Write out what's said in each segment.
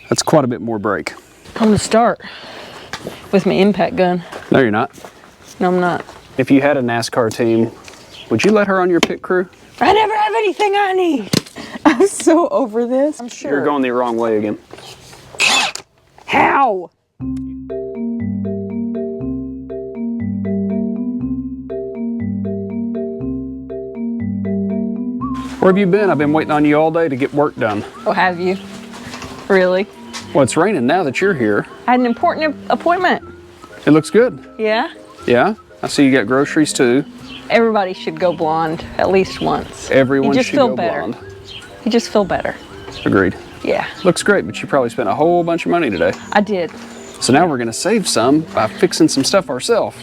That's quite a bit more brake. I'm gonna start with my impact gun. No, you're not. No, I'm not. If you had a NASCAR team, would you let her on your pit crew? I never have anything I need. I'm so over this. I'm sure. You're going the wrong way again. How? Where have you been? I've been waiting on you all day to get work done. Oh, have you? Really? Well, it's raining now that you're here. I had an important appointment. It looks good. Yeah? Yeah? I see you got groceries too. Everybody should go blonde at least once. Everyone you just should feel go better. blonde. You just feel better. Agreed. Yeah. Looks great, but you probably spent a whole bunch of money today. I did. So now we're gonna save some by fixing some stuff ourselves.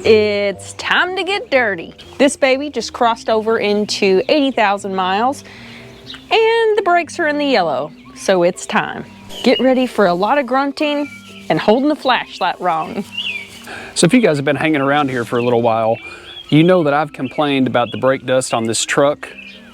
It's time to get dirty. This baby just crossed over into 80,000 miles and the brakes are in the yellow, so it's time. Get ready for a lot of grunting and holding the flashlight wrong. So if you guys have been hanging around here for a little while, you know that I've complained about the brake dust on this truck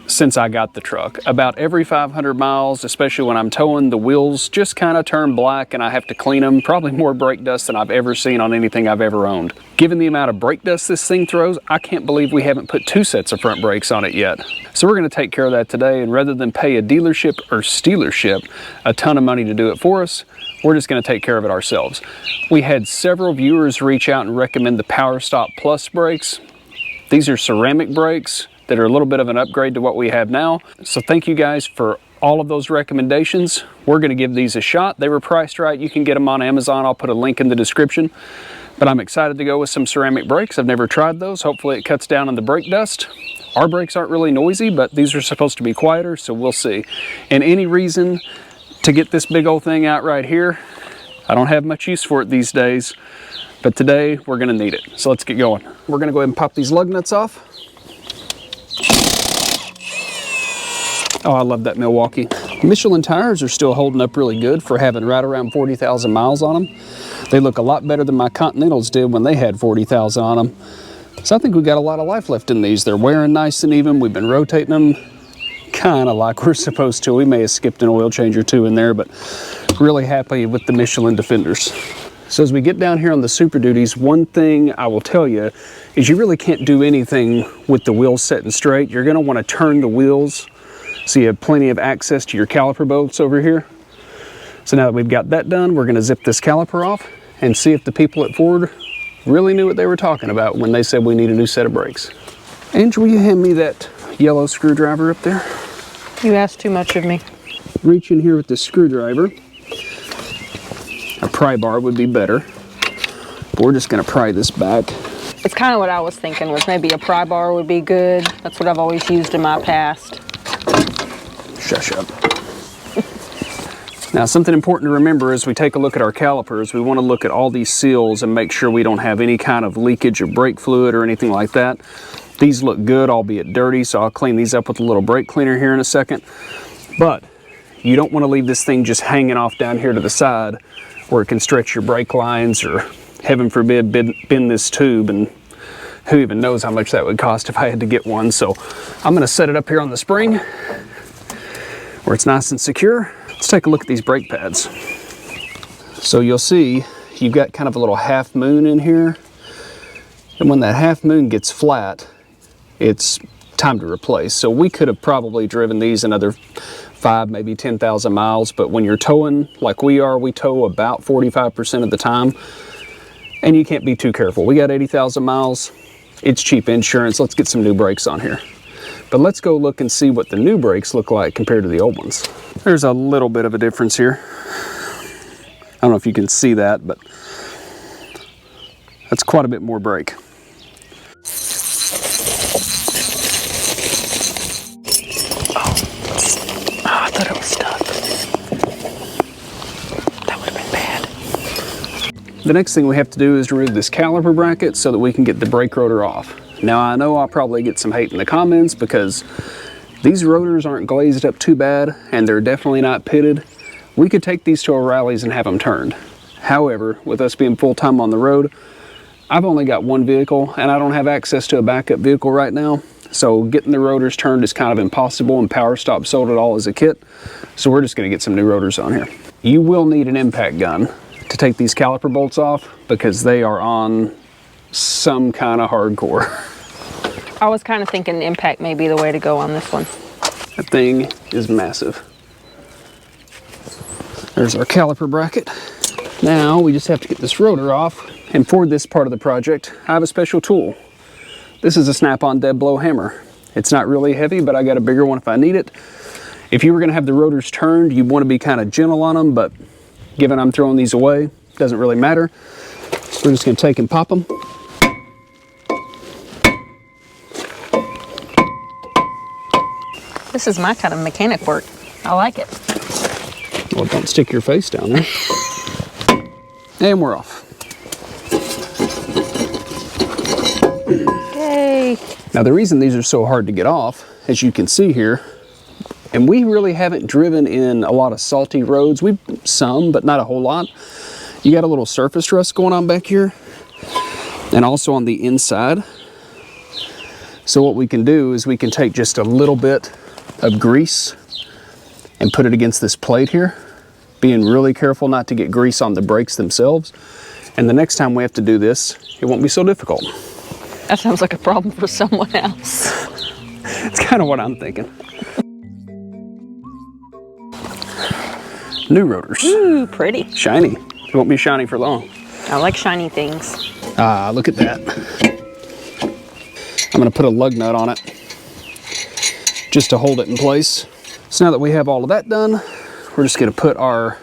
since I got the truck. About every 500 miles, especially when I'm towing, the wheels just kind of turn black and I have to clean them. Probably more brake dust than I've ever seen on anything I've ever owned. Given the amount of brake dust this thing throws, I can't believe we haven't put 2 sets of front brakes on it yet. So we're going to take care of that today, and rather than pay a dealership or stealership a ton of money to do it for us, we're just going to take care of it ourselves. We had several viewers reach out and recommend the Power Stop Plus brakes. These are ceramic brakes that are a little bit of an upgrade to what we have now. So thank you guys for all of those recommendations. We're gonna give these a shot. They were priced right. You can get them on Amazon. I'll put a link in the description. But I'm excited to go with some ceramic brakes. I've never tried those. Hopefully it cuts down on the brake dust. Our brakes aren't really noisy, but these are supposed to be quieter, so we'll see. And any reason to get this big old thing out right here, I don't have much use for it these days, but today we're gonna need it. So let's get going. We're gonna go ahead and pop these lug nuts off. Oh, I love that Milwaukee. Michelin tires are still holding up really good for having right around 40,000 miles on them. They look a lot better than my Continentals did when they had 40,000 on them. So I think we got a lot of life left in these. They're wearing nice and even. We've been rotating them kind of like we're supposed to. We may have skipped an oil change or two in there, but really happy with the Michelin Defenders. So as we get down here on the Super Duties, one thing I will tell you is you really can't do anything with the wheels setting straight. You're gonna wanna turn the wheels so you have plenty of access to your caliper bolts over here. So now that we've got that done, we're gonna zip this caliper off and see if the people at Ford really knew what they were talking about when they said we need a new set of brakes. Ange, will you hand me that yellow screwdriver up there? You asked too much of me. Reach in here with the screwdriver. A pry bar would be better. But we're just gonna pry this back. It's kind of what I was thinking, was maybe a pry bar would be good. That's what I've always used in my past. Shush up. Now, something important to remember as we take a look at our calipers, we want to look at all these seals and make sure we don't have any kind of leakage of brake fluid or anything like that. These look good, albeit dirty, so I'll clean these up with a little brake cleaner here in a second. But you don't want to leave this thing just hanging off down here to the side where it can stretch your brake lines or, heaven forbid, bend this tube, and who even knows how much that would cost if I had to get one. So I'm going to set it up here on the spring where it's nice and secure. Let's take a look at these brake pads. So you'll see you've got kind of a little half moon in here. And when that half moon gets flat, it's time to replace. So we could have probably driven these another 5, maybe 10,000 miles. But when you're towing like we are, we tow about 45% of the time. And you can't be too careful. We got 80,000 miles. It's cheap insurance. Let's get some new brakes on here. But let's go look and see what the new brakes look like compared to the old ones. There's a little bit of a difference here. I don't know if you can see that, but that's quite a bit more brake. Oh, I thought it was stuck. That would have been bad. The next thing we have to do is remove this caliper bracket so that we can get the brake rotor off. Now I know I'll probably get some hate in the comments because these rotors aren't glazed up too bad and they're definitely not pitted, we could take these to O'Reilly's and have them turned. However, with us being full-time on the road, I've only got one vehicle and I don't have access to a backup vehicle right now. So getting the rotors turned is kind of impossible, and Power Stop sold it all as a kit. So we're just gonna get some new rotors on here. You will need an impact gun to take these caliper bolts off because they are on some kind of hardcore. I was kind of thinking impact may be the way to go on this one. That thing is massive. There's our caliper bracket. Now we just have to get this rotor off. And for this part of the project, I have a special tool. This is a snap-on dead blow hammer. It's not really heavy, but I got a bigger one if I need it. If you were gonna have the rotors turned, you'd wanna be kind of gentle on them, but given I'm throwing these away, doesn't really matter. So we're just gonna take and pop them. This is my kind of mechanic work. I like it. Well, don't stick your face down there. And we're off. Yay. Now the reason these are so hard to get off, as you can see here, and we really haven't driven in a lot of salty roads. We've some, but not a whole lot. You got a little surface rust going on back here, and also on the inside. So what we can do is we can take just a little bit of grease and put it against this plate here, being really careful not to get grease on the brakes themselves. And the next time we have to do this, it won't be so difficult. That sounds like a problem for someone else. It's kind of what I'm thinking. New rotors. Ooh, pretty. Shiny. It won't be shiny for long. I like shiny things. Ah, look at that. I'm gonna put a lug nut on it just to hold it in place. So now that we have all of that done, we're just gonna put our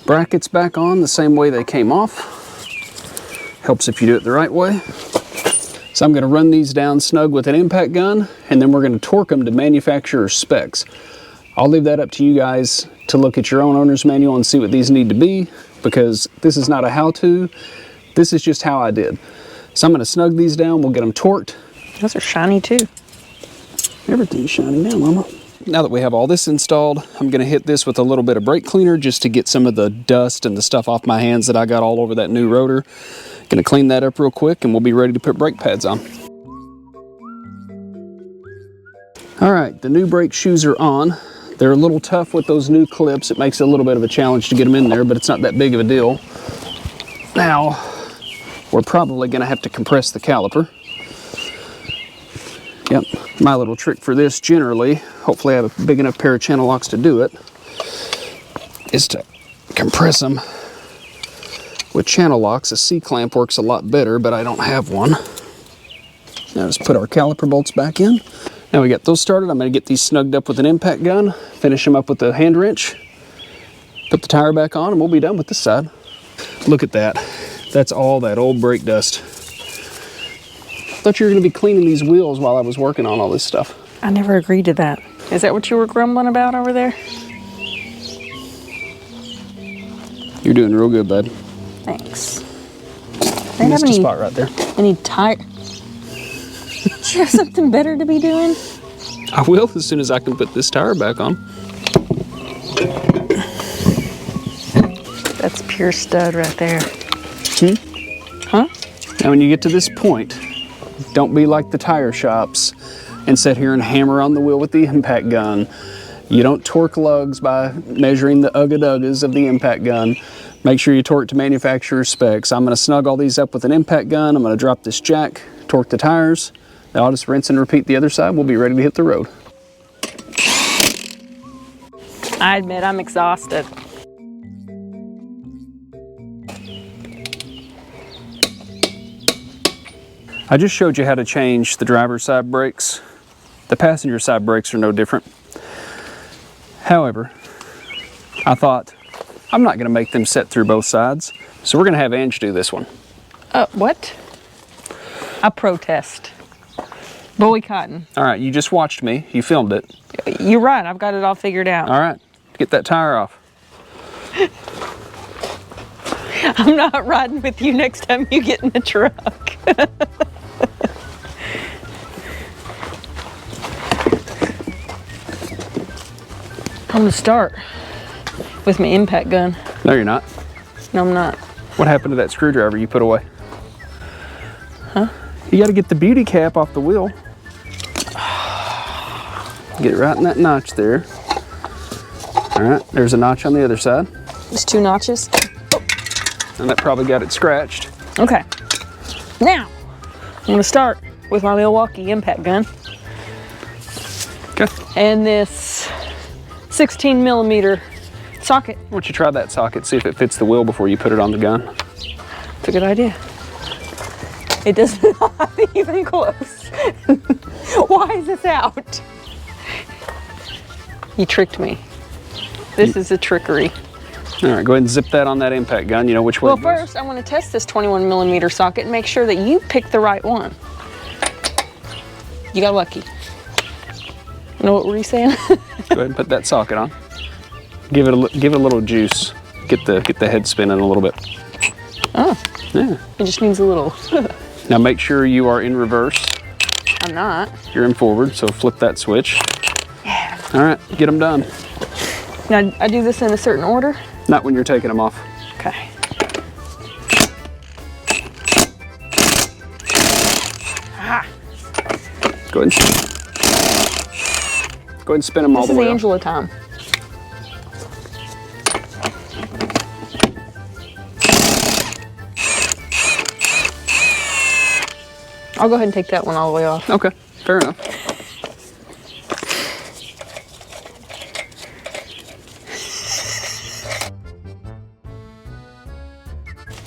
brackets back on the same way they came off. Helps if you do it the right way. So I'm gonna run these down snug with an impact gun, and then we're gonna torque them to manufacturer's specs. I'll leave that up to you guys to look at your own owner's manual and see what these need to be, because this is not a how-to, this is just how I did. So I'm gonna snug these down, we'll get them torqued. Those are shiny too. Everything's shiny now, Mama. Now that we have all this installed, I'm gonna hit this with a little bit of brake cleaner just to get some of the dust and the stuff off my hands that I got all over that new rotor. Gonna clean that up real quick and we'll be ready to put brake pads on. All right, the new brake shoes are on. They're a little tough with those new clips. It makes it a little bit of a challenge to get them in there, but it's not that big of a deal. Now, we're probably gonna have to compress the caliper. Yep, my little trick for this generally, hopefully I have a big enough pair of channel locks to do it, is to compress them with channel locks. A C-clamp works a lot better, but I don't have one. Now just put our caliper bolts back in. Now we got those started. I'm gonna get these snugged up with an impact gun, finish them up with a hand wrench, put the tire back on, and we'll be done with this side. Look at that. That's all that old brake dust. Thought you were gonna be cleaning these wheels while I was working on all this stuff. I never agreed to that. Is that what you were grumbling about over there? You're doing real good, bud. Thanks. You missed a spot right there. Any tire? Do you have something better to be doing? I will as soon as I can put this tire back on. That's pure stud right there. Huh? Now when you get to this point, don't be like the tire shops and sit here and hammer on the wheel with the impact gun. You don't torque lugs by measuring the ugga-duggas of the impact gun. Make sure you torque to manufacturer's specs. I'm gonna snug all these up with an impact gun. I'm gonna drop this jack, torque the tires. Now I'll just rinse and repeat the other side. We'll be ready to hit the road. I admit I'm exhausted. I just showed you how to change the driver's side brakes. The passenger side brakes are no different. However, I thought I'm not gonna make them set through both sides. So we're gonna have Ange do this one. What? I protest. Boycotting. All right, you just watched me. You filmed it. You're right, I've got it all figured out. All right, get that tire off. I'm not riding with you next time you get in the truck. I'm gonna start. with my impact gun. No, you're not. No, I'm not. What happened to that screwdriver you put away? Huh? You got to get the beauty cap off the wheel. Get it right in that notch there. All right, there's a notch on the other side. There's 2 notches. Oh. And that probably got it scratched. Okay. Now, I'm gonna start with my Milwaukee impact gun. Okay. And this 16 millimeter socket. Why don't you try that socket, see if it fits the wheel before you put it on the gun. It's a good idea. It does not even close. Why is this out? You tricked me. This is a trickery. All right, go ahead and zip that on that impact gun. You know which way Well, it goes? first I want to test this 21 millimeter socket and make sure that you picked the right one. You got lucky. You know what were you saying? Go ahead and put that socket on. Give it a little juice. Get the head spinning a little bit. Oh. Yeah. It just needs a little. Now make sure you are in reverse. I'm not. You're in forward, so flip that switch. Yeah. All right, get them done. Now I do this in a certain order? Not when you're taking them off. Okay. Aha. Go ahead and spin them all the This way is up. Angela time. I'll go ahead and take that one all the way off. Okay, fair enough.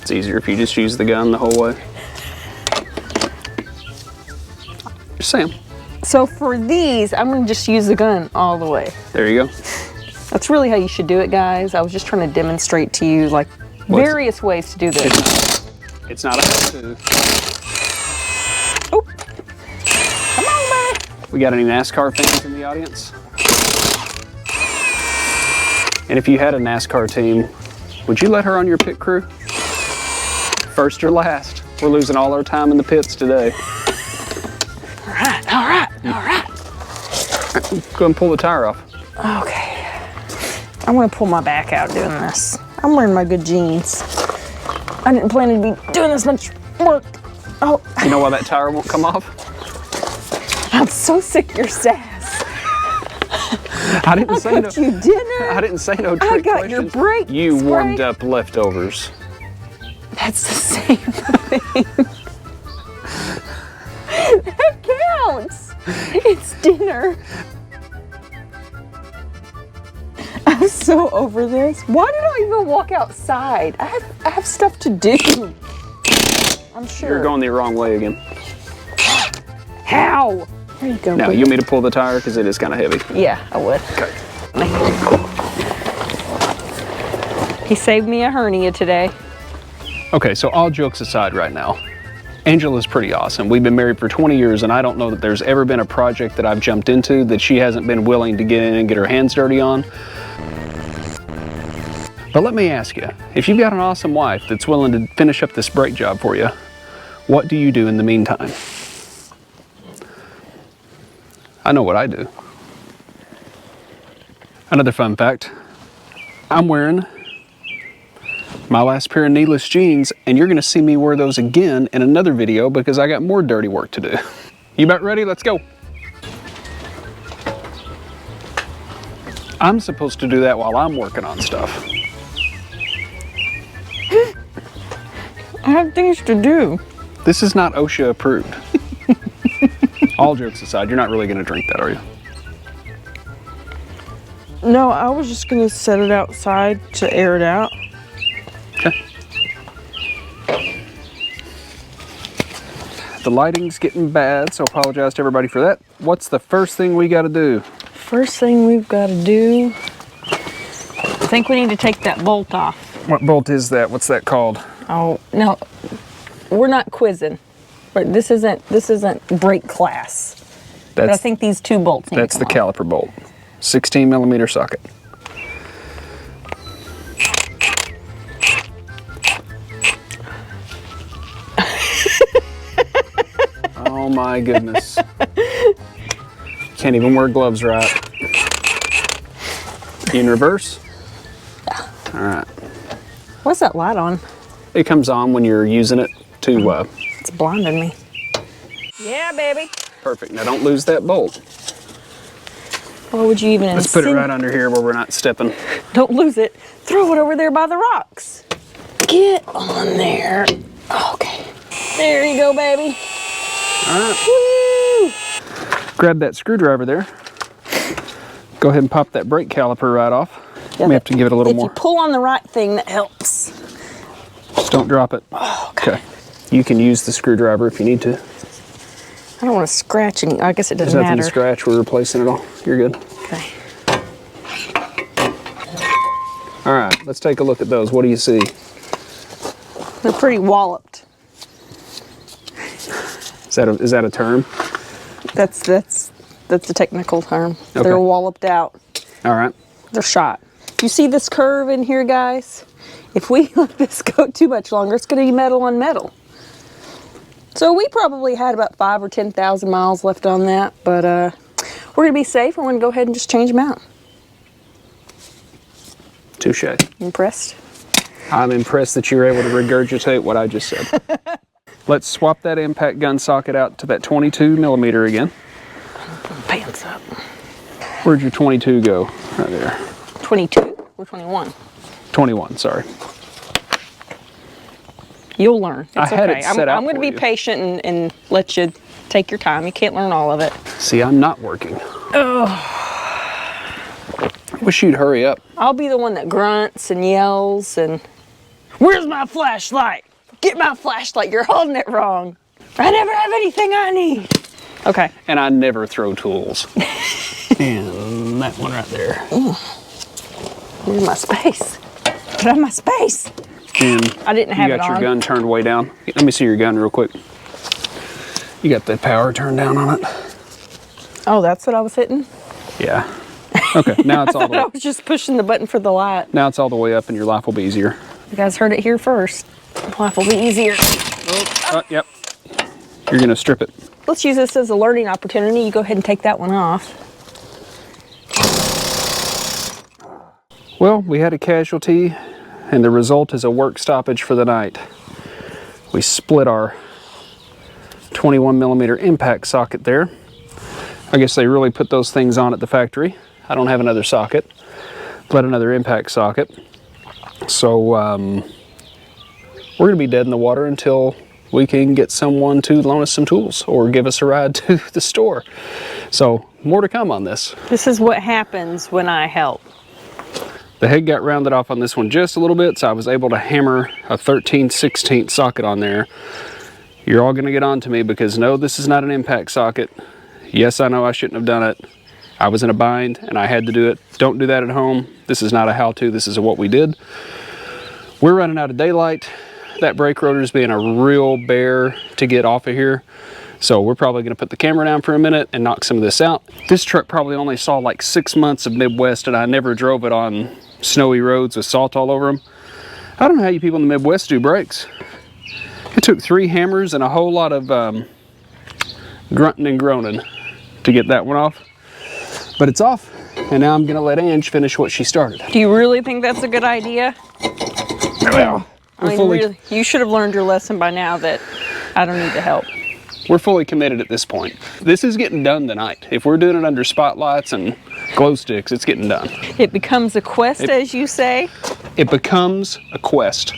It's easier if you just use the gun the whole way. Just saying. So for these, I'm gonna just use the gun all the way. There you go. That's really how you should do it, guys. I was just trying to demonstrate to you like various ways to do this. It's not a how-to. Oh, come on, baby. We got any NASCAR fans in the audience? And if you had a NASCAR team, would you let her on your pit crew? First or last. We're losing all our time in the pits today. All right, all right, all right. Go ahead and pull the tire off. Okay. I'm gonna pull my back out doing this. I'm wearing my good jeans. I didn't plan to be doing this much work. Oh, You know why that tire won't come off? I'm so sick of your sass. I didn't say no. Cooked you dinner. I didn't say no trick I got your questions. brake You spray. warmed up leftovers. That's the same thing. That counts. It's dinner. I'm so over this. Why did I even walk outside? I have stuff to do. I'm sure. You're going the wrong way again. How? There you go. Now, baby. you want me to pull the tire? Because it is kind of heavy. Yeah, I would. Okay. He saved me a hernia today. Okay, so all jokes aside right now, Angela's pretty awesome. We've been married for 20 years, and I don't know that there's ever been a project that I've jumped into that she hasn't been willing to get in and get her hands dirty on. But let me ask you, if you've got an awesome wife that's willing to finish up this brake job for you, what do you do in the meantime? I know what I do. Another fun fact, I'm wearing my last pair of kneeless jeans, and you're gonna see me wear those again in another video because I got more dirty work to do. You about ready? Let's go. I'm supposed to do that while I'm working on stuff. I have things to do. This is not OSHA approved. All jokes aside, you're not really gonna drink that, are you? No, I was just gonna set it outside to air it out. Okay. The lighting's getting bad, so apologize to everybody for that. What's the first thing we gotta do? First thing we've got to do, I think we need to take that bolt off. What bolt is that? What's that called? Oh, no, we're not quizzing. But this isn't brake class. But I think these 2 bolts need That's to the come off. caliper bolt. 16 millimeter socket. Oh my goodness. Can't even wear gloves right. In reverse? All right. What's that light on? It comes on when you're using it to... It's blinding me. Yeah, baby. Perfect. Now don't lose that bolt. Why would you even Let's put it right under here where we're not stepping. Don't lose it. Throw it over there by the rocks. Get on there. Okay. There you go, baby. All right. Woo! Grab that screwdriver there. Go ahead and pop that brake caliper right off. Yeah, We have to give it a little more. If you pull on the right thing, that helps. Just don't drop it. Oh, okay. You can use the screwdriver if you need to. I don't want to scratch any. I guess it doesn't There's nothing matter. to scratch. We're replacing it all. You're good. Okay. All right. Let's take a look at those. What do you see? They're pretty walloped. Is that a term? That's the technical term. Okay. They're walloped out. All right. They're shot. You see this curve in here, guys? If we let this go too much longer, it's going to be metal on metal. So we probably had about 5,000 or 10,000 miles left on that, but we're going to be safe. We're going to go ahead and just change them out. Touche. Impressed? I'm impressed that you were able to regurgitate what I just said. Let's swap that impact gun socket out to that 22 millimeter again. Put my pants up. Where'd your 22 go? Right there. 22 or 21? 21, sorry. You'll learn. It's I had okay. it set out I'm going to for be you. patient and let you take your time. You can't learn all of it. See, I'm not working. Oh. Wish you'd hurry up. I'll be the one that grunts and yells and, where's my flashlight? Get my flashlight. You're holding it wrong. I never have anything I need. Okay. And I never throw tools. And that one right there. Here's my space. Get out of my space. And I didn't have you it got your on. gun turned way down. Let me see your gun real quick. You got the power turned down on it? Oh, that's what I was hitting? Yeah. Okay, now it's all the I way. was just pushing the button for the light. Now it's all the way up and your life will be easier. You guys heard it here first. Life will be easier. Yep. You're gonna strip it. Let's use this as a learning opportunity. You go ahead and take that one off. Well, we had a casualty and the result is a work stoppage for the night. We split our 21 millimeter impact socket there. I guess they really put those things on at the factory. I don't have another socket, but another impact socket. So we're gonna be dead in the water until we can get someone to loan us some tools or give us a ride to the store. So more to come on this. This is what happens when I help. The head got rounded off on this one just a little bit, so I was able to hammer a 13/16 socket on there. You're all gonna get on to me because no, this is not an impact socket. Yes, I know I shouldn't have done it. I was in a bind and I had to do it. Don't do that at home. This is not a how-to, this is what we did. We're running out of daylight. That brake rotor is being a real bear to get off of here. So we're probably gonna put the camera down for a minute and knock some of this out. This truck probably only saw like 6 months of Midwest and I never drove it on snowy roads with salt all over them. I don't know how you people in the Midwest do brakes. It took 3 hammers and a whole lot of grunting and groaning to get that one off. But it's off, and now I'm gonna let Ange finish what she started. Do you really think that's a good idea? Well, I mean, really, you should have learned your lesson by now that I don't need the help. we're fully committed at this point. This is getting done tonight. If we're doing it under spotlights and glow sticks, it's getting done. It becomes a quest, as you say. It becomes a quest.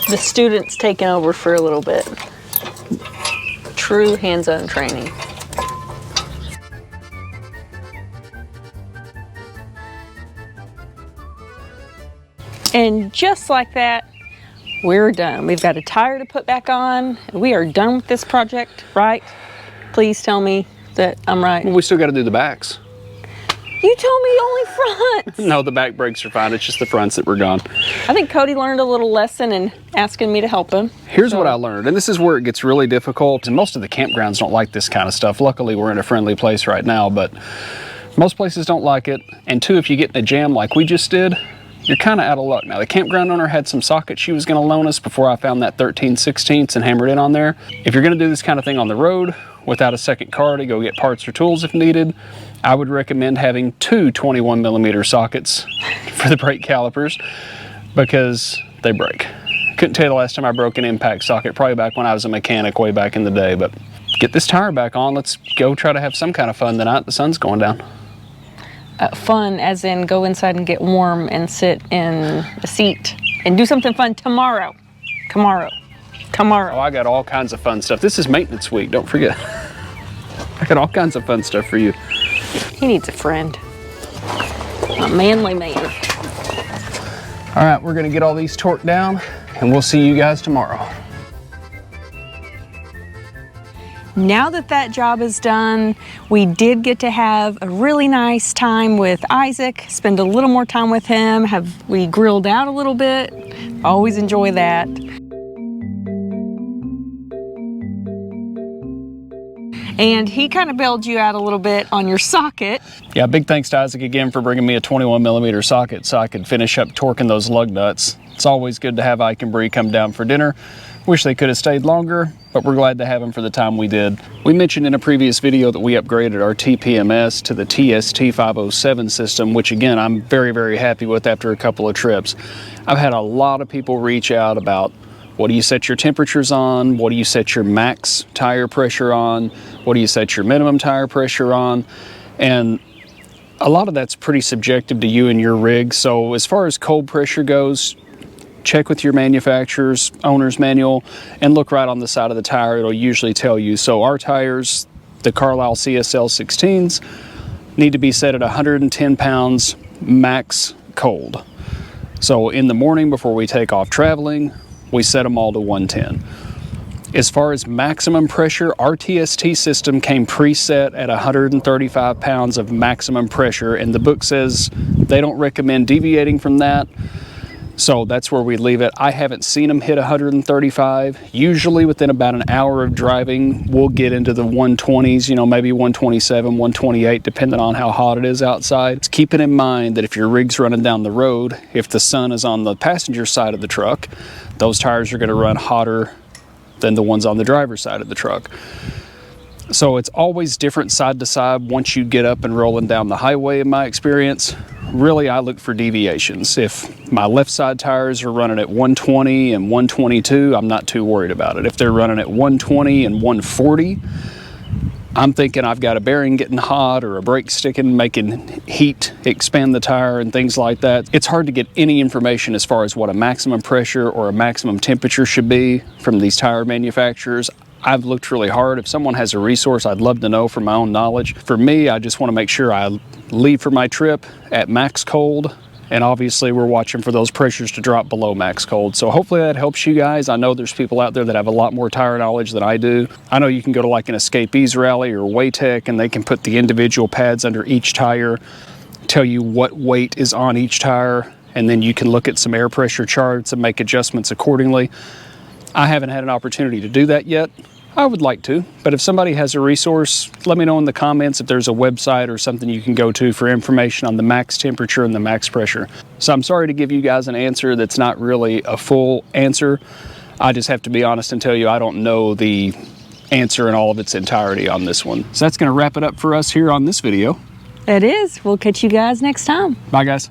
The student's taking over for a little bit. True hands-on training. And just like that, we're done. We've got a tire to put back on. We are done with this project, right? Please tell me that I'm right. Well, we still got to do the backs. You told me only front. No, the back brakes are fine. It's just the fronts that were gone. I think Cody learned a little lesson in asking me to help him. Here's what I learned, and this is where it gets really difficult, and most of the campgrounds don't like this kind of stuff. Luckily, we're in a friendly place right now, but most places don't like it. And two, if you get in a jam like we just did, you're kind of out of luck. Now, the campground owner had some sockets she was going to loan us before I found that 13/16 and hammered in on there. If you're going to do this kind of thing on the road, without a second car to go get parts or tools if needed, I would recommend having two 21mm sockets for the brake calipers because they break. Couldn't tell you the last time I broke an impact socket, probably back when I was a mechanic way back in the day. But get this tire back on. Let's go try to have some kind of fun tonight. The sun's going down. Fun as in go inside and get warm and sit in the seat and do something fun tomorrow. Tomorrow. Oh, I got all kinds of fun stuff. This is maintenance week, don't forget. I got all kinds of fun stuff for you. He needs a friend. A manly man. All right, we're gonna get all these torqued down and we'll see you guys tomorrow. Now that that job is done, we did get to have a really nice time with Isaac, spend a little more time with him, we grilled out a little bit. Always enjoy that. And he kind of bailed you out a little bit on your socket. Yeah, big thanks to Isaac again for bringing me a 21mm socket so I could finish up torquing those lug nuts. It's always good to have Ike and Bree come down for dinner. Wish they could have stayed longer, but we're glad to have them for the time we did. We mentioned in a previous video that we upgraded our TPMS to the TST507 system, which again, I'm very, very happy with after a couple of trips. I've had a lot of people reach out about what do you set your temperatures on? What do you set your max tire pressure on? What do you set your minimum tire pressure on? And a lot of that's pretty subjective to you and your rig. So as far as cold pressure goes, check with your manufacturer's owner's manual and look right on the side of the tire. It'll usually tell you. So our tires, the Carlisle CSL 16s, need to be set at 110 pounds max cold. So in the morning before we take off traveling, we set them all to 110. As far as maximum pressure, our TST system came preset at 135 pounds of maximum pressure, and the book says they don't recommend deviating from that. So that's where we leave it. I haven't seen them hit 135. Usually within about an hour of driving, we'll get into the 120s, you know, maybe 127, 128, depending on how hot it is outside. Just keeping in mind that if your rig's running down the road, if the sun is on the passenger side of the truck, those tires are going to run hotter than the ones on the driver's side of the truck. So it's always different side to side once you get up and rolling down the highway, in my experience. Really, I look for deviations. If my left side tires are running at 120 and 122, I'm not too worried about it. If they're running at 120 and 140, I'm thinking I've got a bearing getting hot or a brake sticking, making heat expand the tire and things like that. It's hard to get any information as far as what a maximum pressure or a maximum temperature should be from these tire manufacturers. I've looked really hard. If someone has a resource, I'd love to know from my own knowledge. For me, I just want to make sure I leave for my trip at max cold, and obviously we're watching for those pressures to drop below max cold. So hopefully that helps you guys. I know there's people out there that have a lot more tire knowledge than I do. I know you can go to like an Escapees Rally or Waytech, and they can put the individual pads under each tire, tell you what weight is on each tire, and then you can look at some air pressure charts and make adjustments accordingly. I haven't had an opportunity to do that yet. I would like to, but if somebody has a resource, let me know in the comments if there's a website or something you can go to for information on the max temperature and the max pressure. So I'm sorry to give you guys an answer that's not really a full answer. I just have to be honest and tell you I don't know the answer in all of its entirety on this one. So that's going to wrap it up for us here on this video. It is. We'll catch you guys next time. Bye, guys.